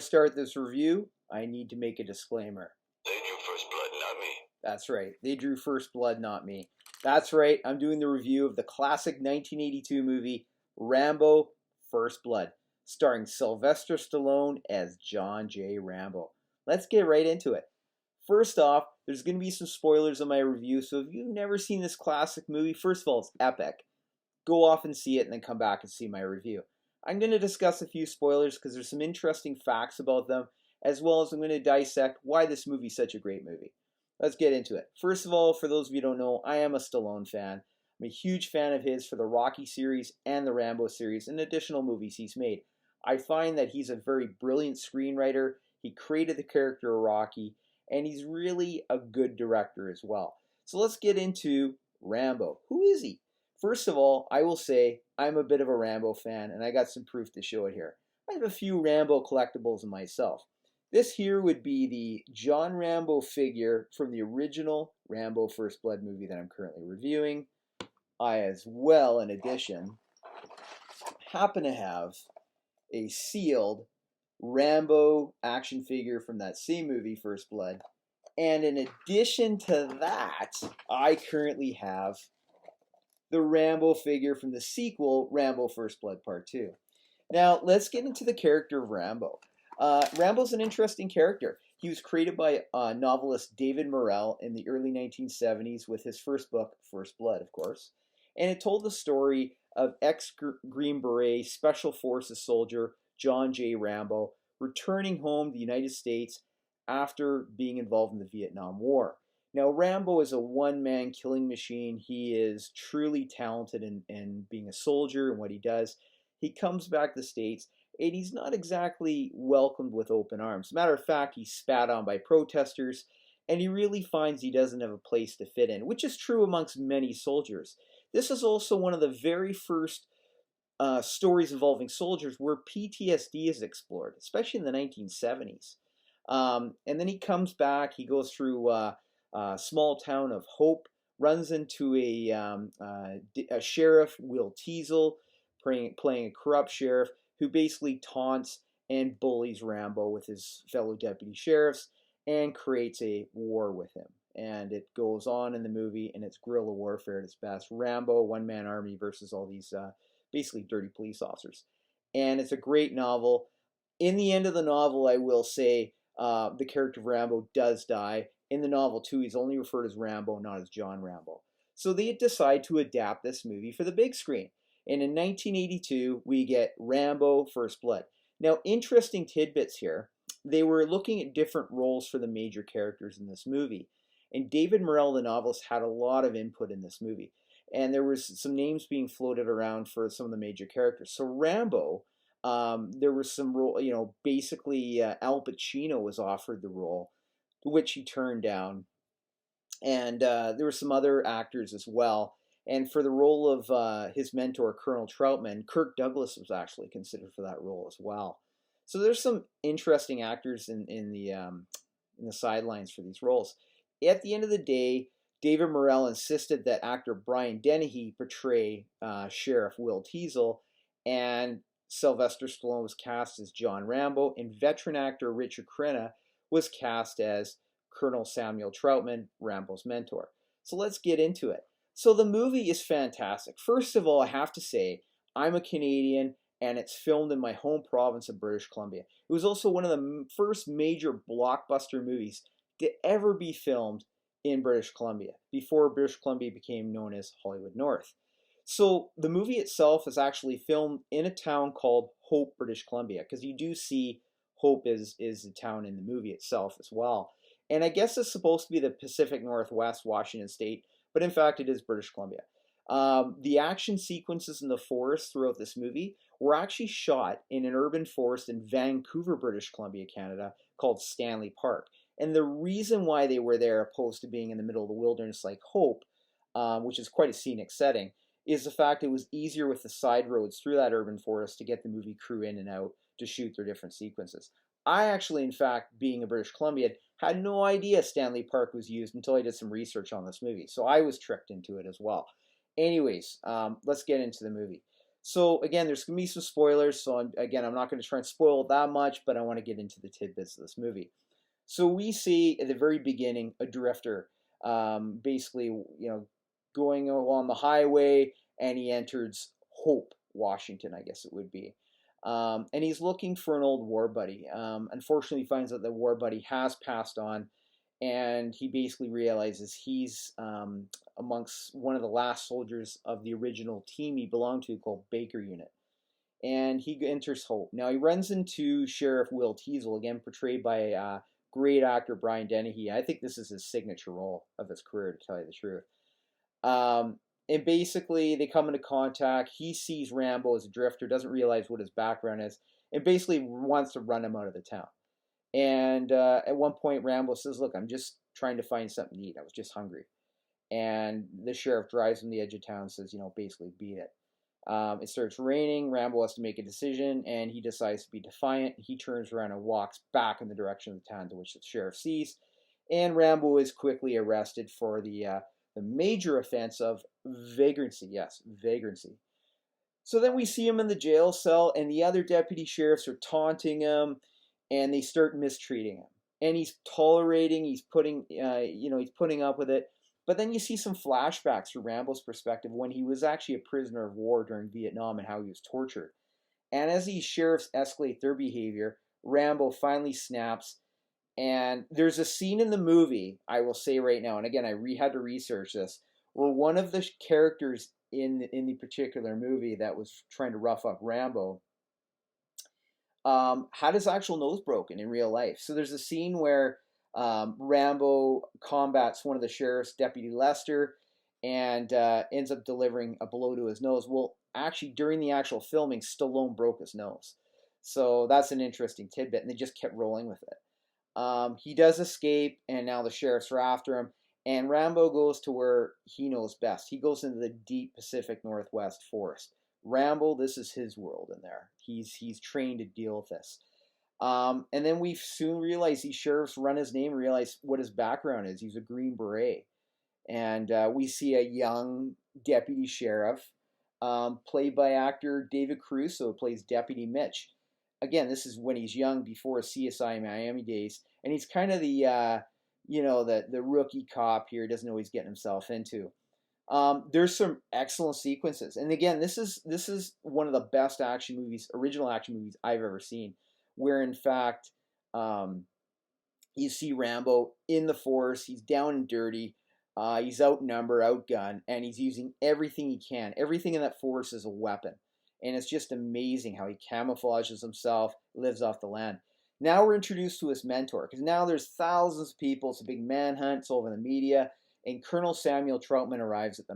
start this review, I need to make a disclaimer. They drew first blood, not me. That's right. They drew first blood, not me. That's right. I'm doing the review of the classic 1982 movie Rambo First Blood, starring Sylvester Stallone as John J. Rambo. Let's get right into it. First off, there's going to be some spoilers in my review, so if you've never seen this classic movie, first of all, it's epic. Go off and see it and then come back and see my review. I'm going to discuss a few spoilers because there's some interesting facts about them, as well as I'm going to dissect why this movie is such a great movie. Let's get into it. First of all, for those of you who don't know, I am a Stallone fan. I'm a huge fan of his for the Rocky series and the Rambo series and additional movies he's made. I find that he's a very brilliant screenwriter. He created the character of Rocky, and he's really a good director as well. So let's get into Rambo. Who is he? First of all, I will say I'm a bit of a Rambo fan, and I got some proof to show it here. I have a few Rambo collectibles myself. This here would be the John Rambo figure from the original Rambo First Blood movie that I'm currently reviewing. I as well, in addition, happen to have a sealed Rambo action figure from that same movie, First Blood. And in addition to that, I currently have the Rambo figure from the sequel, Rambo First Blood Part 2. Now, let's get into the character of Rambo. Rambo's an interesting character. He was created by novelist David Morrell in the early 1970s with his first book, First Blood, of course. And it told the story of ex-Green Beret Special Forces soldier John J. Rambo returning home to the United States after being involved in the Vietnam War. Now, Rambo is a one-man killing machine. He is truly talented in being a soldier and what he does. He comes back to the States, and he's not exactly welcomed with open arms. Matter of fact, he's spat on by protesters, and he really finds he doesn't have a place to fit in, which is true amongst many soldiers. This is also one of the very first stories involving soldiers where PTSD is explored, especially in the 1970s. And then he comes back, he goes through small town of Hope, runs into a sheriff, Will Teasel, playing a corrupt sheriff who basically taunts and bullies Rambo with his fellow deputy sheriffs and creates a war with him. And it goes on in the movie, and it's guerrilla warfare at its best. Rambo, one-man army versus all these basically dirty police officers. And it's a great novel. In the end of the novel, I will say the character of Rambo does die. In the novel, too, he's only referred as Rambo, not as John Rambo. So they decide to adapt this movie for the big screen. And in 1982, we get Rambo First Blood. Now, interesting tidbits here. They were looking at different roles for the major characters in this movie. And David Morrell, the novelist, had a lot of input in this movie. And there was some names being floated around for some of the major characters. So Rambo, there was some role, basically Al Pacino was offered the role, which he turned down. And there were some other actors as well. And for the role of his mentor, Colonel Troutman, Kirk Douglas was actually considered for that role as well. So there's some interesting actors in the sidelines for these roles. At the end of the day, David Morrell insisted that actor Brian Dennehy portray Sheriff Will Teasel, and Sylvester Stallone was cast as John Rambo, and veteran actor Richard Crenna was cast as Colonel Samuel Troutman, Rambo's mentor. So let's get into it. So the movie is fantastic. First of all, I have to say, I'm a Canadian, and it's filmed in my home province of British Columbia. It was also one of the first major blockbuster movies to ever be filmed in British Columbia, before British Columbia became known as Hollywood North. So the movie itself is actually filmed in a town called Hope, British Columbia, because you do see Hope is the town in the movie itself as well. And I guess it's supposed to be the Pacific Northwest, Washington State, but in fact it is British Columbia. The action sequences in the forest throughout this movie were actually shot in an urban forest in Vancouver, British Columbia, Canada, called Stanley Park. And the reason why they were there, opposed to being in the middle of the wilderness like Hope, which is quite a scenic setting, is the fact it was easier with the side roads through that urban forest to get the movie crew in and out to shoot their different sequences. I actually, in fact, being a British Columbian, had no idea Stanley Park was used until I did some research on this movie. So I was tricked into it as well. Anyways, let's get into the movie. So again, there's going to be some spoilers. So I'm not going to try and spoil that much, but I want to get into the tidbits of this movie. So we see at the very beginning a drifter, basically, going along the highway, and he enters Hope, Washington, I guess it would be. And he's looking for an old war buddy. Unfortunately, he finds out the war buddy has passed on, and he basically realizes he's amongst one of the last soldiers of the original team he belonged to called Baker Unit. And he enters Hope. Now he runs into Sheriff Will Teasel, again portrayed by great actor Brian Dennehy. I think this is his signature role of his career, to tell you the truth. And basically, they come into contact. He sees Rambo as a drifter, doesn't realize what his background is, and basically wants to run him out of the town. And at one point, Rambo says, "Look, I'm just trying to find something to eat. I was just hungry." And the sheriff drives him to the edge of town and says, basically beat it. It starts raining. Rambo has to make a decision, and he decides to be defiant. He turns around and walks back in the direction of the town to which the sheriff sees. And Rambo is quickly arrested for the major offense of vagrancy. Yes, vagrancy. So then we see him in the jail cell, and the other deputy sheriffs are taunting him, and they start mistreating him. And he's tolerating. He's he's putting up with it. But then you see some flashbacks from Rambo's perspective when he was actually a prisoner of war during Vietnam and how he was tortured. And as these sheriffs escalate their behavior, Rambo finally snaps. And there's a scene in the movie, I will say right now, and again, I had to research this, where one of the characters in the particular movie that was trying to rough up Rambo had his actual nose broken in real life. So there's a scene where Rambo combats one of the sheriff's, Deputy Lester, and ends up delivering a blow to his nose. Well, actually, during the actual filming, Stallone broke his nose. So that's an interesting tidbit, and they just kept rolling with it. He does escape, and now the sheriffs are after him, and Rambo goes to where he knows best. He goes into the deep Pacific Northwest forest. Rambo, this is his world in there. He's trained to deal with this. And then we soon realize these sheriffs run his name and realize what his background is. He's a Green Beret. And we see a young deputy sheriff, played by actor David Caruso, who plays Deputy Mitch. Again, this is when he's young, before his CSI Miami days. And he's kind of the rookie cop here, doesn't know what he's getting himself into. There's some excellent sequences. And again, this is one of the best original action movies I've ever seen, where in fact you see Rambo in the forest. He's down and dirty. He's outnumbered, outgunned, and he's using everything he can. Everything in that forest is a weapon. And it's just amazing how he camouflages himself, lives off the land. Now we're introduced to his mentor, because now there's thousands of people. It's a big manhunt. It's all over the media. And Colonel Samuel Troutman arrives at the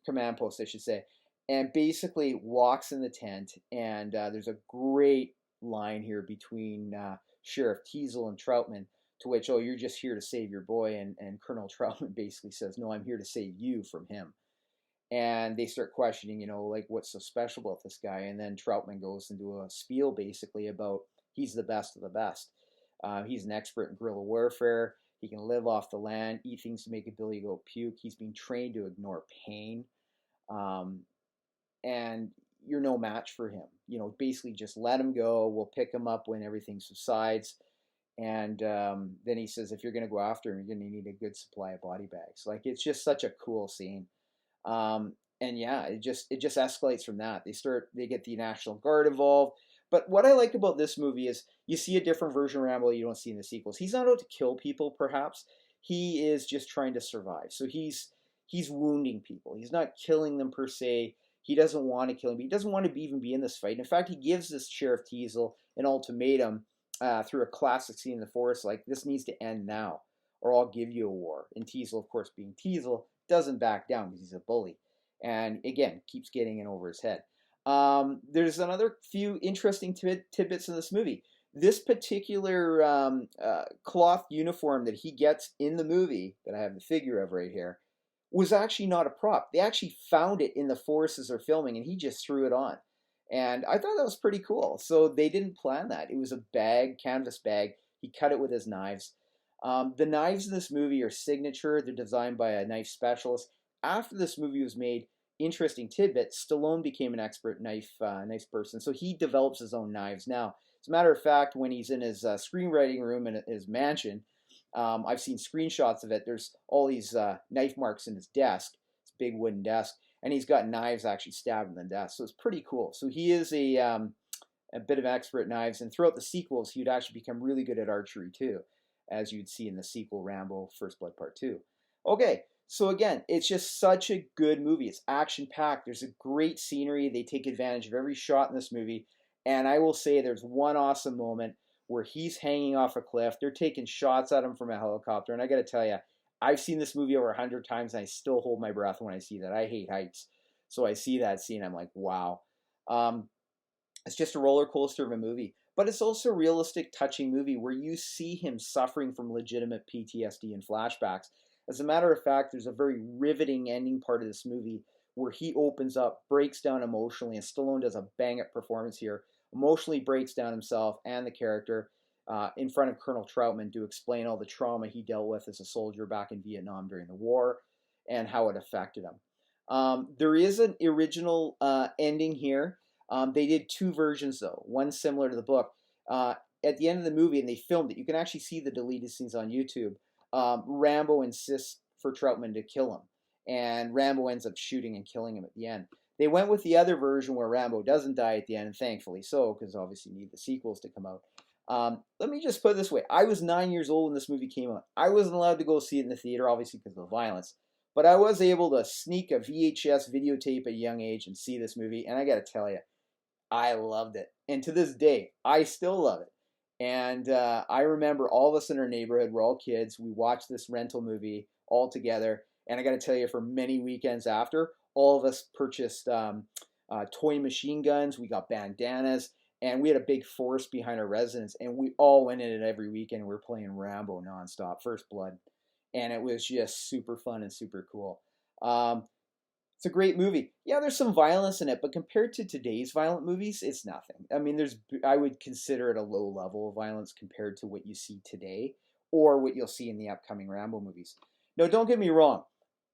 command post, I should say, and basically walks in the tent. And there's a great line here between Sheriff Teasel and Troutman, to which, "Oh, you're just here to save your boy," and Colonel Troutman basically says, "No, I'm here to save you from him." And they start questioning, what's so special about this guy? And then Troutman goes into a spiel basically about he's the best of the best. He's an expert in guerrilla warfare. He can live off the land, eat things to make a Billy Goat puke. He's been trained to ignore pain. And you're no match for him. Basically just let him go. We'll pick him up when everything subsides. And then he says, if you're going to go after him, you're going to need a good supply of body bags. It's just such a cool scene. And yeah, it just escalates from that. They get the National Guard involved. But what I like about this movie is you see a different version of Rambo you don't see in the sequels. He's not out to kill people, perhaps. He is just trying to survive. So he's wounding people. He's not killing them per se. He doesn't want to kill them. He doesn't want to even be in this fight. In fact, he gives this Sheriff Teasel an ultimatum through a classic scene in the forest, this needs to end now, or I'll give you a war. And Teasel, of course, being Teasel, doesn't back down because he's a bully. And again, keeps getting in over his head. There's another few interesting tidbits in this movie. This particular cloth uniform that he gets in the movie, that I have the figure of right here, was actually not a prop. They actually found it in the forest as they're filming, and he just threw it on. And I thought that was pretty cool. So they didn't plan that. It was a bag, canvas bag. He cut it with his knives. The knives in this movie are signature. They're designed by a knife specialist. After this movie was made, interesting tidbit, Stallone became an expert knife person, so he develops his own knives now. As a matter of fact, when he's in his screenwriting room in his mansion, I've seen screenshots of it. There's all these knife marks in his desk, his big wooden desk, and he's got knives actually stabbed in the desk. So it's pretty cool. So he is a bit of an expert at knives, and throughout the sequels, he would actually become really good at archery too, as you'd see in the sequel, Rambo First Blood Part 2. Okay, so again, it's just such a good movie. It's action-packed. There's a great scenery. They take advantage of every shot in this movie. And I will say there's one awesome moment where he's hanging off a cliff. They're taking shots at him from a helicopter. And I got to tell you, I've seen this movie over 100 times, and I still hold my breath when I see that. I hate heights. So I see that scene, I'm like, wow. It's just a roller coaster of a movie. But it's also a realistic, touching movie where you see him suffering from legitimate PTSD and flashbacks. As a matter of fact, there's a very riveting ending part of this movie where he opens up, breaks down emotionally, and Stallone does a bang-up performance here, emotionally breaks down himself and the character in front of Colonel Troutman to explain all the trauma he dealt with as a soldier back in Vietnam during the war and how it affected him. There is an original ending here. They did two versions, though, one similar to the book. At the end of the movie, and they filmed it, you can actually see the deleted scenes on YouTube. Rambo insists for Troutman to kill him, and Rambo ends up shooting and killing him at the end. They went with the other version where Rambo doesn't die at the end, and thankfully so, because obviously you need the sequels to come out. Let me just put it this way. I was 9 years old when this movie came out. I wasn't allowed to go see it in the theater, obviously because of the violence, but I was able to sneak a VHS videotape at a young age and see this movie, and I got to tell you, I loved it. And to this day, I still love it. And I remember all of us in our neighborhood, we're all kids, we watched this rental movie all together, and I got to tell you, for many weekends after, all of us purchased toy machine guns, we got bandanas, and we had a big forest behind our residence, and we all went in it every weekend. We were playing Rambo nonstop, First Blood, and it was just super fun and super cool. It's a great movie. Yeah, there's some violence in it, but compared to today's violent movies, it's nothing. I mean, I would consider it a low level of violence compared to what you see today or what you'll see in the upcoming Rambo movies. No, don't get me wrong.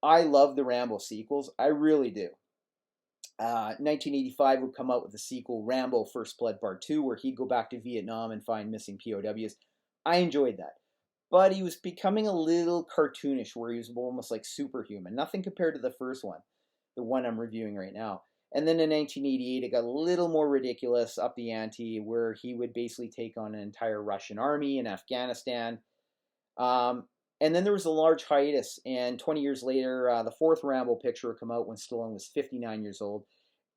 I love the Rambo sequels. I really do. 1985 would come out with the sequel, Rambo First Blood Part 2, where he'd go back to Vietnam and find missing POWs. I enjoyed that. But he was becoming a little cartoonish, where he was almost like superhuman. Nothing compared to the first one, the one I'm reviewing right now. And then in 1988, it got a little more ridiculous, up the ante, where he would basically take on an entire Russian army in Afghanistan. And then there was a large hiatus, and 20 years later, the fourth Rambo picture would come out when Stallone was 59 years old.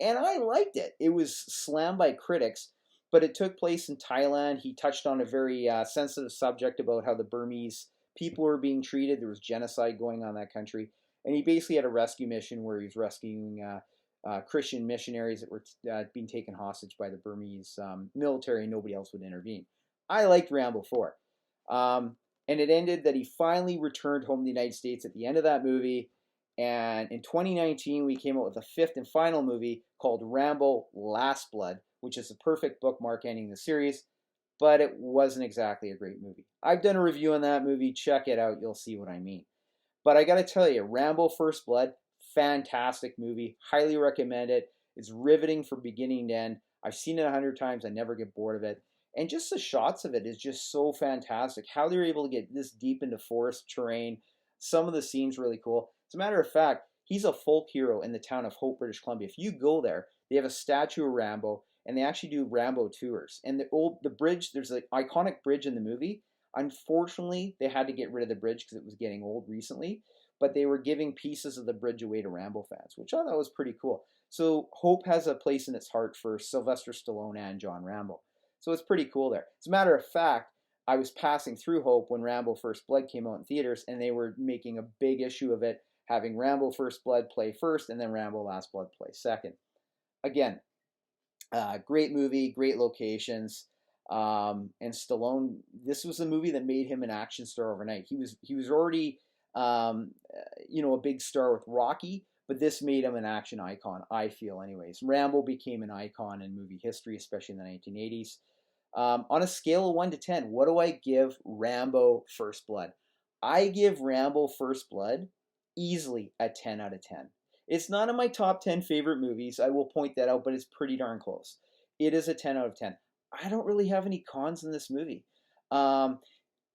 And I liked it. It was slammed by critics, but it took place in Thailand. He touched on a very sensitive subject about how the Burmese people were being treated. There was genocide going on in that country. And he basically had a rescue mission where he was rescuing Christian missionaries that were being taken hostage by the Burmese military, and nobody else would intervene. I liked Rambo 4. And it ended that he finally returned home to the United States at the end of that movie. And in 2019, we came out with a fifth and final movie called Rambo Last Blood, which is a perfect bookmark ending the series, but it wasn't exactly a great movie. I've done a review on that movie. Check it out. You'll see what I mean. But I got to tell you, Rambo First Blood, fantastic movie. Highly recommend it. It's riveting from beginning to end. I've seen it 100 times. I never get bored of it. And just the shots of it is just so fantastic. How they're able to get this deep into forest terrain. Some of the scenes really cool. As a matter of fact, he's a folk hero in the town of Hope, British Columbia. If you go there, they have a statue of Rambo, and they actually do Rambo tours. And the bridge, there's an iconic bridge in the movie. Unfortunately, they had to get rid of the bridge because it was getting old recently. But they were giving pieces of the bridge away to Rambo fans, which I thought was pretty cool. So Hope has a place in its heart for Sylvester Stallone and John Rambo. So it's pretty cool there. As a matter of fact, I was passing through Hope when Rambo First Blood came out in theaters, and they were making a big issue of it, having Rambo First Blood play first and then Rambo Last Blood play second. Again, great movie, great locations. And Stallone, this was a movie that made him an action star overnight. He was already, a big star with Rocky, but this made him an action icon, I feel anyways. Rambo became an icon in movie history, especially in the 1980s. On a scale of 1 to 10, what do I give Rambo First Blood? I give Rambo First Blood easily a 10 out of 10. It's not in my top 10 favorite movies. I will point that out, but it's pretty darn close. It is a 10 out of 10. I don't really have any cons in this movie. Um,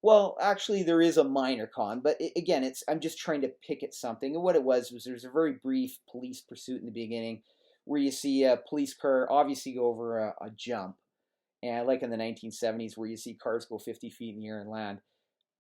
well, actually, there is a minor con, but again, I'm just trying to pick at something. And what it was there's a very brief police pursuit in the beginning, where you see a police car obviously go over a jump, and like in the 1970s, where you see cars go 50 feet in the air and land.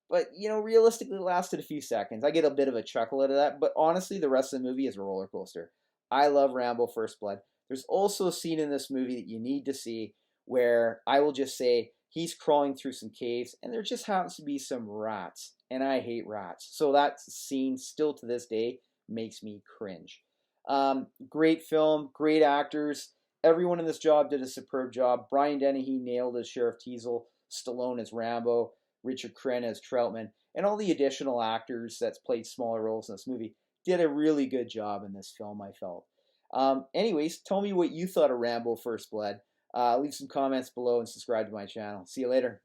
But realistically, it lasted a few seconds. I get a bit of a chuckle out of that, but honestly, the rest of the movie is a roller coaster. I love Rambo: First Blood. There's also a scene in this movie that you need to see where I will just say he's crawling through some caves, and there just happens to be some rats, and I hate rats. So that scene, still to this day, makes me cringe. Great film, great actors. Everyone in this job did a superb job. Brian Dennehy nailed as Sheriff Teasel, Stallone as Rambo, Richard Crenna as Troutman, and all the additional actors that's played smaller roles in this movie did a really good job in this film, I felt. Anyways, tell me what you thought of Rambo: First Blood. Leave some comments below and subscribe to my channel. See you later.